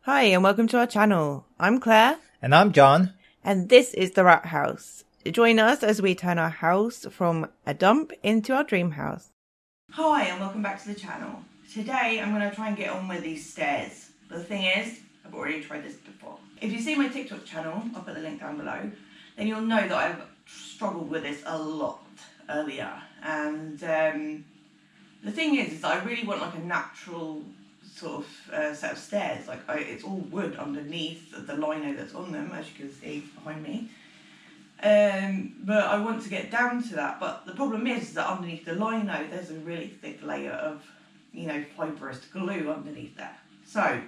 Hi and welcome to our channel. I'm Claire. And I'm John. And this is the Rat House. Join us as we turn our house from a dump into our dream house. Hi and welcome back to the channel. Today I'm going to try and get on with these stairs. But the thing is, I've already tried this before. If you see my TikTok channel, I'll put the link down below, then you'll know that I've struggled with this a lot earlier. And the thing is I really want like a natural sort of set of stairs. Like it's all wood underneath the lino that's on them, as you can see behind me. But I want to get down to that. But the problem is that underneath the lino, there's a really thick layer of, fibrous glue underneath there. So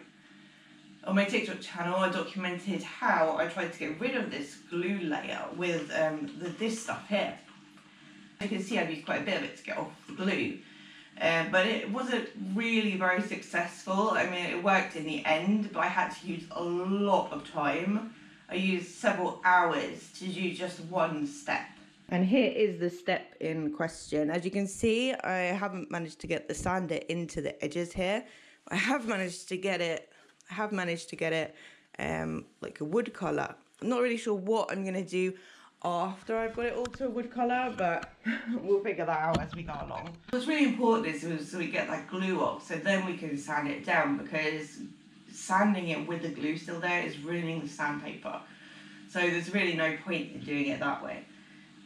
on my TikTok channel, I documented how I tried to get rid of this glue layer with this stuff here. You can see I've used quite a bit of it to get off the glue. But it wasn't really very successful. I mean, it worked in the end, but I had to use a lot of time. I used several hours to do just one step. And here is the step in question. As you can see, I haven't managed to get the sander into the edges here. I have managed to get it, like a wood colour. I'm not really sure what I'm going to do after I've got it all to a wood colour, but we'll figure that out as we go along. What's really important is so we get that glue off, so then we can sand it down, because sanding it with the glue still there is ruining the sandpaper. So there's really no point in doing it that way.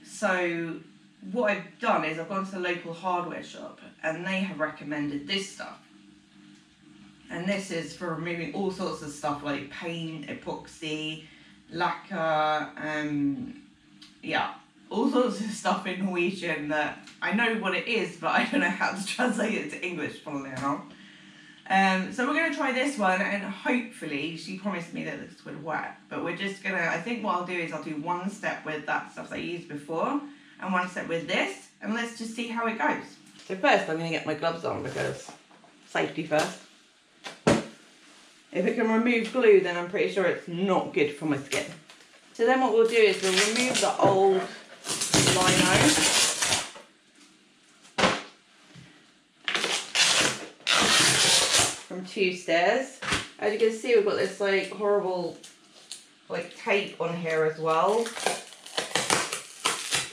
So what I've done is I've gone to the local hardware shop and they have recommended this stuff. And this is for removing all sorts of stuff like paint, epoxy, lacquer, yeah, all sorts of stuff in Norwegian that I know what it is, but I don't know how to translate it to English, funnily enough. So we're going to try this one, and hopefully, she promised me that this would work. But we're just going to, I think what I'll do is I'll do one step with that stuff that I used before, and one step with this, and let's just see how it goes. So first I'm going to get my gloves on, because safety first. If it can remove glue, then I'm pretty sure it's not good for my skin. So then what we'll do is we'll remove the old lino. From two stairs. As you can see, we've got this like horrible like tape on here as well.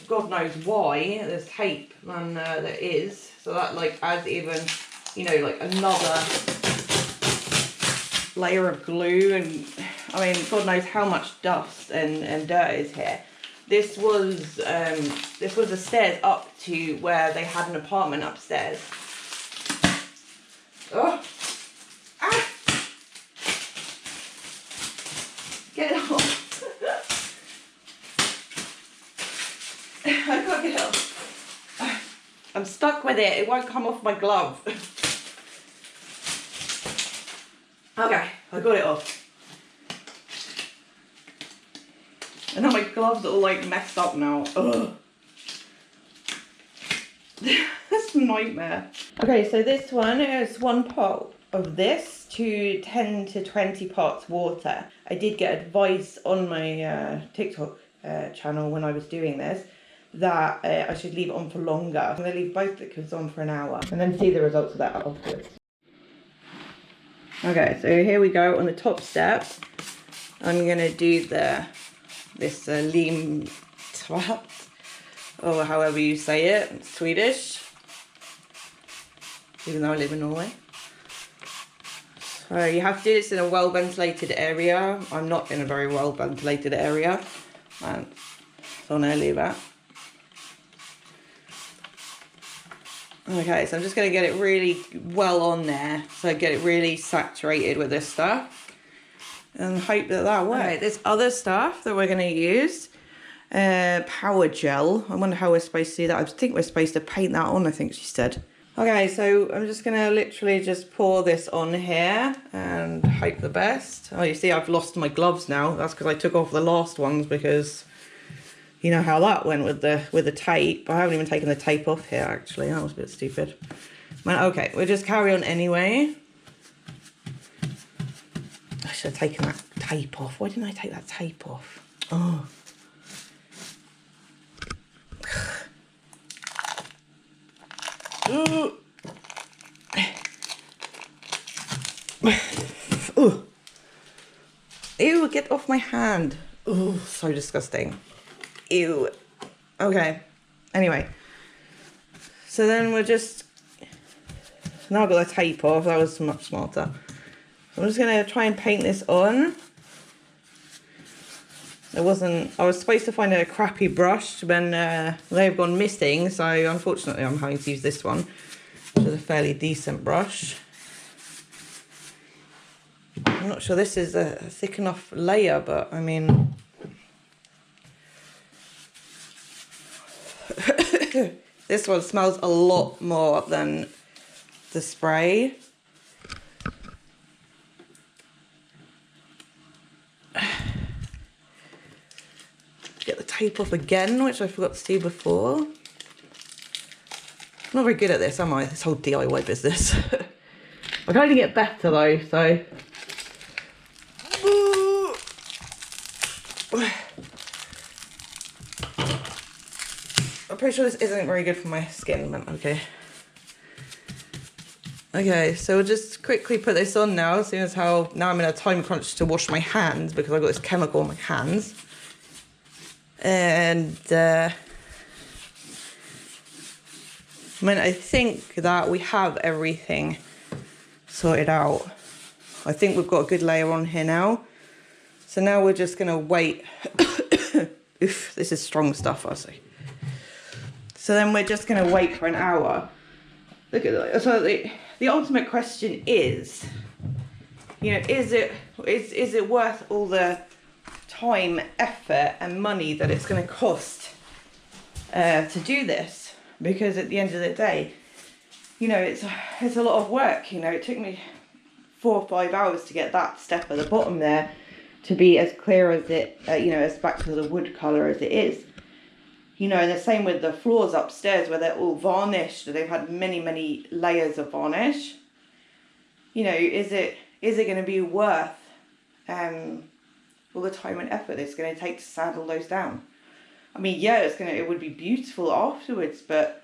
God knows why there's tape and there is. So that like adds even, like another layer of glue, and I mean, God knows how much dust and dirt is here. This was the stairs up to where they had an apartment upstairs. Oh, ah! Get it off! I can't get it off. I'm stuck with it. It won't come off my glove. Okay, I got it off. And now my gloves are all like messed up now. Ugh. That's a nightmare. Okay, so this one is 1 pot of this to 10 to 20 parts water. I did get advice on my TikTok channel when I was doing this that I should leave it on for longer. I'm going to leave both liquids on for an hour and then see the results of that afterwards. Okay, so here we go on the top step. I'm going to do this lim tvatt, or however you say it. It's Swedish, even though I live in Norway. So you have to do this in a well ventilated area. I'm not in a very well ventilated area, and so I'm going to leave that. Okay, so I'm just going to get it really well on there, so I get it really saturated with this stuff, and hope that works. Okay, this other stuff that we're going to use, power gel. I wonder how we're supposed to do that. I think we're supposed to paint that on, I think she said. Okay, so I'm just going to literally just pour this on here and hope the best. Oh, you see I've lost my gloves now. That's because I took off the last ones, because you know how that went with the tape. I haven't even taken the tape off here, actually. That was a bit stupid. Man, okay, we'll just carry on anyway. I should have taken that tape off. Why didn't I take that tape off? Oh. Ew, get off my hand. Oh, so disgusting. Ew. Okay. Anyway. So then we're just... Now I've got the tape off. That was much smarter. I'm just going to try and paint this on. I was supposed to find a crappy brush, but they've gone missing. So unfortunately I'm having to use this one, which is a fairly decent brush. I'm not sure this is a thick enough layer, but I mean... This one smells a lot more than the spray. Get the tape off again, which I forgot to do before. I'm not very good at this, am I? This whole DIY business. I can only get better though, so... I'm pretty sure this isn't very good for my skin, but okay. Okay, so we'll just quickly put this on now, seeing as how now I'm in a time crunch to wash my hands because I've got this chemical on my hands. And I mean, I think that we have everything sorted out. I think we've got a good layer on here now. So now we're just gonna wait. Oof, this is strong stuff, I see. So then we're just gonna wait for an hour. Look at that. So the ultimate question is, you know, is it worth all the time, effort and money that it's going to cost to do this? Because at the end of the day, you know, it's a lot of work. You know, it took me 4 or 5 hours to get that step at the bottom there to be as clear as it, you know, as back to the wood colour as it is. You know, and the same with the floors upstairs where they're all varnished. They've had many layers of varnish. You know, is it going to be worth all the time and effort it's going to take to sand all those down? I mean, yeah, it would be beautiful afterwards, but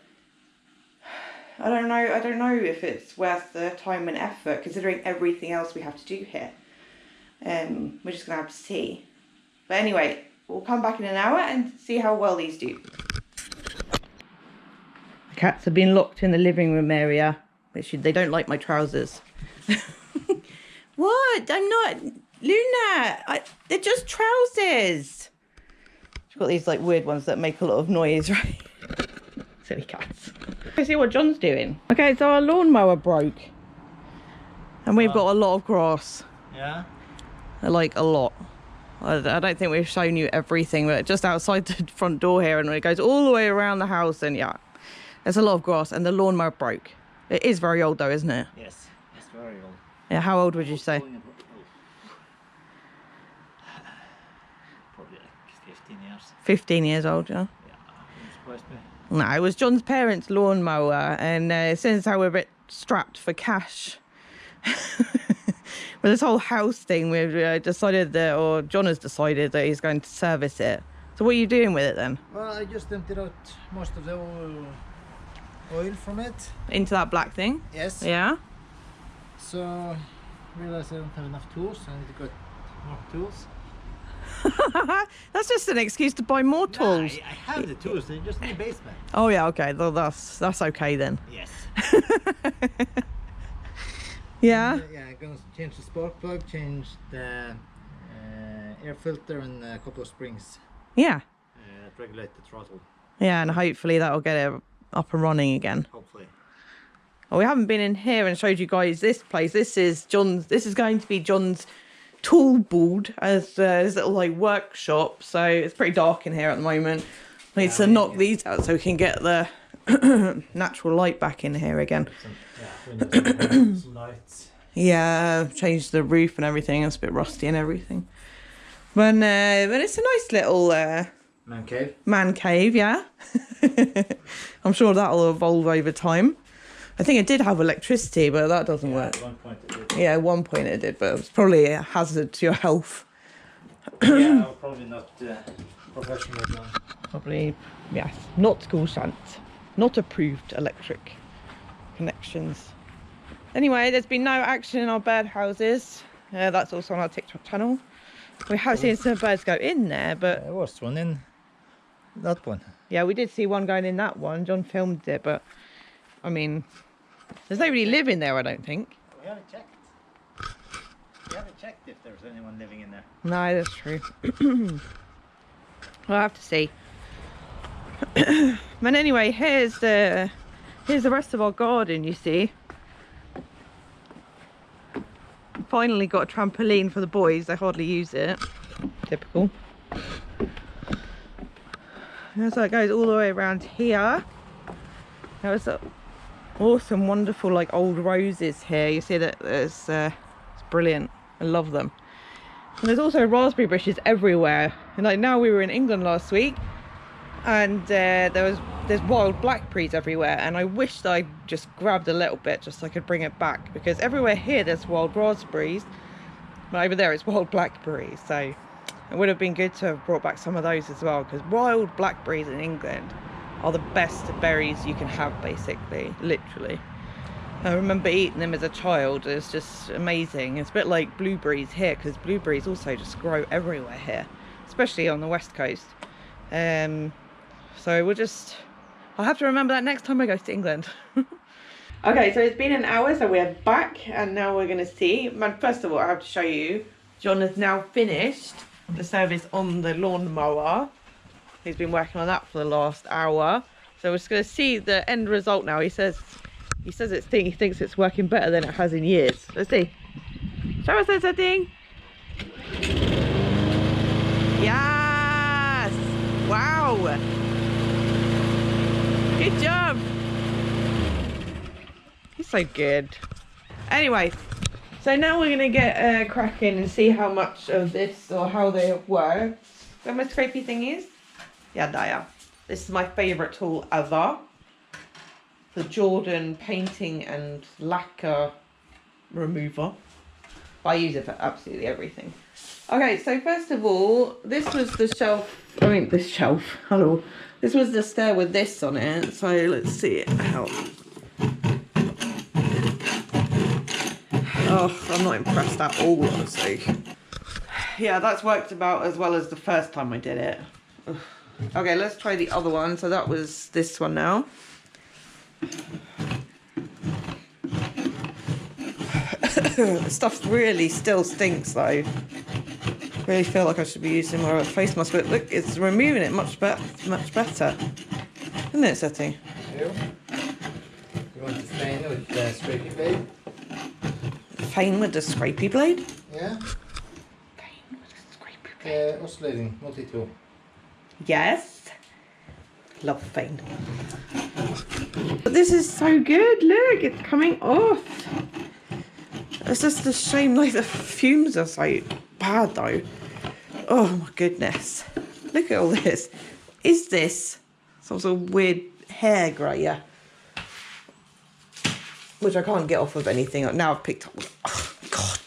I don't know if it's worth the time and effort considering everything else we have to do here. We're just going to have to see. But anyway, we'll come back in an hour and see how well these do. The cats have been locked in the living room area. They don't like my trousers. What? I'm not... Luna! They're just trousers. She's got these like weird ones that make a lot of noise, right? Silly cats. Let's see what John's doing. Okay, so our lawnmower broke. And we've got a lot of grass. Yeah? Like a lot. I don't think we've shown you everything, but just outside the front door here, and it goes all the way around the house, and yeah, there's a lot of grass, and the lawnmower broke. It is very old though, isn't it? Yes, it's very old. Yeah, how old would you say? Probably like 15 years. 15 years old, yeah? Yeah, it's supposed to be. No, it was John's parents' lawnmower, and since how we're a bit strapped for cash, with this whole house thing, we've decided that, or John has decided that he's going to service it. So what are you doing with it then? Well, I just emptied out most of the oil from it. Into that black thing? Yes. Yeah? So, I realized I don't have enough tools. I need to get more tools. That's just an excuse to buy more tools. Nah, I have the tools, they're just in the basement. Oh yeah, okay, well, that's okay then. Yes. Yeah? Yeah, I'm gonna change the spark plug, change the air filter and a couple of springs. Yeah. Regulate the throttle. Yeah, and hopefully that'll get it up and running again. Hopefully. Well, we haven't been in here and showed you guys this place. This is going to be John's tool board as his little like workshop. So it's pretty dark in here at the moment. I need to knock these out so we can get the natural light back in here again. Some lights. Yeah, changed the roof and everything. It's a bit rusty and everything. But it's a nice little man cave. Man cave, yeah. I'm sure that'll evolve over time. I think it did have electricity, but that doesn't work. At one point it did. Yeah, at one point it did, but it was probably a hazard to your health. Yeah, probably not professionally done. Probably, yes, not consent, not approved electric connections. Anyway, there's been no action in our birdhouses. That's also on our TikTok channel. We have seen some birds go in there, but There was one in that one. yeah, we did see one going in that one. John filmed it, but I mean, there's nobody living there, I don't think. We haven't checked. We haven't checked if there's anyone living in there. No, that's true. I'll have to see. But anyway, here's the rest of our garden, you see. Finally got a trampoline for the boys. They hardly use it. Typical. And so it goes all the way around here. There's awesome, wonderful, like old roses here. You see that there's it's brilliant. I love them. And there's also raspberry bushes everywhere. And like now, we were in England last week, and there's wild blackberries everywhere. And I wished I just grabbed a little bit just so I could bring it back, because everywhere here there's wild raspberries, but over there it's wild blackberries. So it would have been good to have brought back some of those as well, because wild blackberries in England are the best berries you can have, basically, literally. I remember eating them as a child. It's just amazing. It's a bit like blueberries here, because blueberries also just grow everywhere here, especially on the west coast. So I'll have to remember that next time I go to England. Okay, so it's been an hour, so we're back, and now we're going to see. First of all, I have to show you, John has now finished the service on the lawnmower. He's been working on that for the last hour. So we're just going to see the end result now. He says he thinks it's working better than it has in years. Let's see. Show us that thing. Yes! Wow! Good job! He's so good. Anyway, so now we're going to get cracking and see how much of this, or how they have worked. Where my scrapey thing is? Yeah, there. This is my favourite tool ever. The Jordan painting and lacquer remover. I use it for absolutely everything. Okay, so first of all, this was the shelf. I mean, this shelf. Hello. This was the stair with this on it. So let's see it out. Oh, I'm not impressed at all, honestly. Yeah, that's worked about as well as the first time I did it. Ugh. Okay, let's try the other one. So that was this one now. The stuff really still stinks though. Really feel like I should be using more of a face mask, but look, it's removing it much better. Isn't it, Setting? You want to stain it with the scrapey blade? Fane with the scrapey blade? Yeah. Fane with the scrapey blade. Oscillating multi-tool. Yes. Love Fane. But this is so good, look, it's coming off. It's just a shame, like, the fumes are so bad though. Oh my goodness. Look at all this. Is this some sort of weird hair grayer? Which I can't get off of anything. Now I've picked up. Oh God.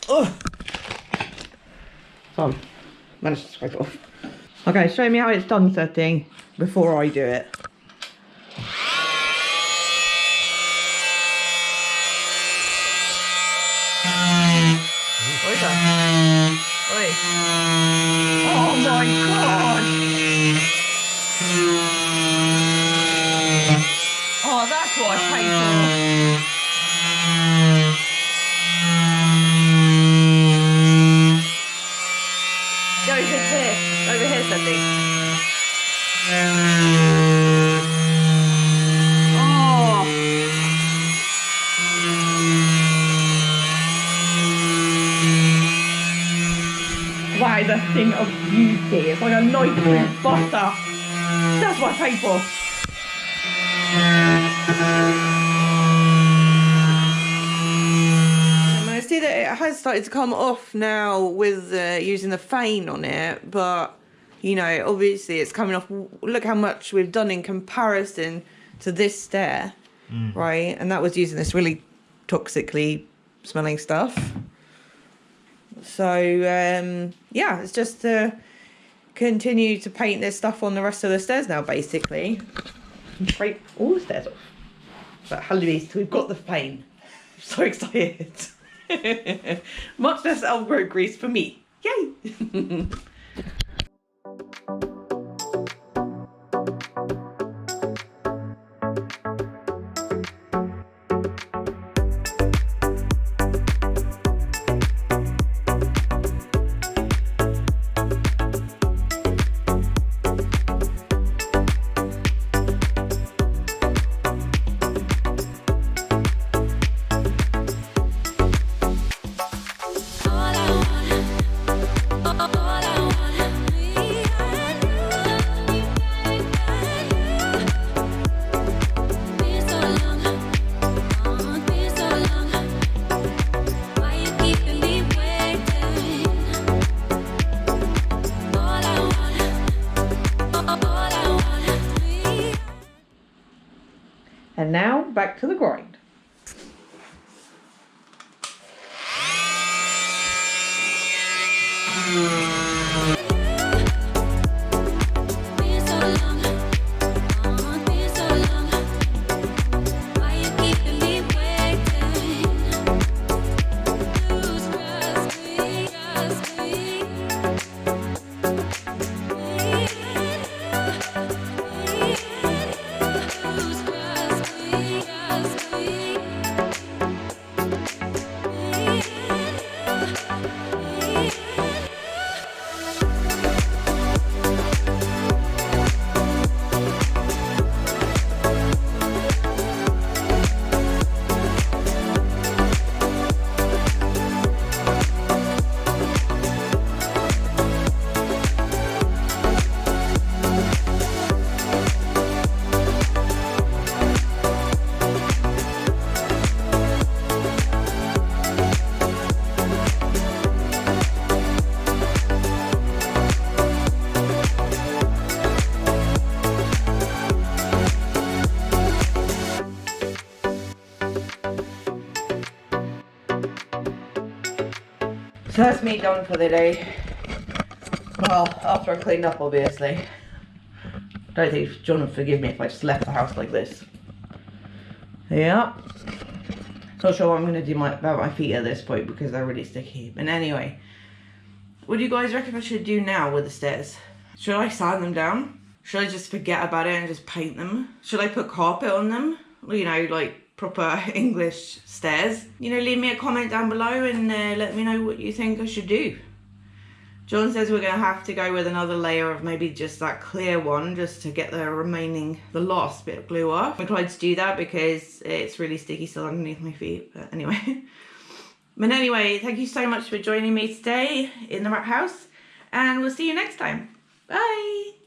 Oh. So managed to scrape it off. Okay, show me how it's done, Setting, before I do it. What is that? Oi. Oh my God! Oh, that's what I paid for. Go over here, Sandy. Oh. That is a thing of beauty. It's like a knife with butter. That's what I paid for. And I see that it has started to come off now with using the Fane on it, but you know, obviously it's coming off. Look how much we've done in comparison to this stair, right? And that was using this really toxically smelling stuff. So yeah, it's just to continue to paint this stuff on the rest of the stairs now, basically. Scrape all the stairs off. But at least we've got the Fane. I'm so excited. Much less elbow grease for me. Yay! And now back to the grind. So that's me done for the day. Well, after I cleaned up, obviously. I don't think John would forgive me if I just left the house like this. Yeah. Not sure what I'm going to do about my feet at this point because they're really sticky. But anyway, what do you guys reckon I should do now with the stairs? Should I sand them down? Should I just forget about it and just paint them? Should I put carpet on them? You know, like proper English stairs. You know, leave me a comment down below and let me know what you think I should do. John says we're going to have to go with another layer of maybe just that clear one just to get the last bit of glue off. I'm trying to do that because it's really sticky still underneath my feet, but anyway. But anyway, thank you so much for joining me today in the wrap house and we'll see you next time. Bye!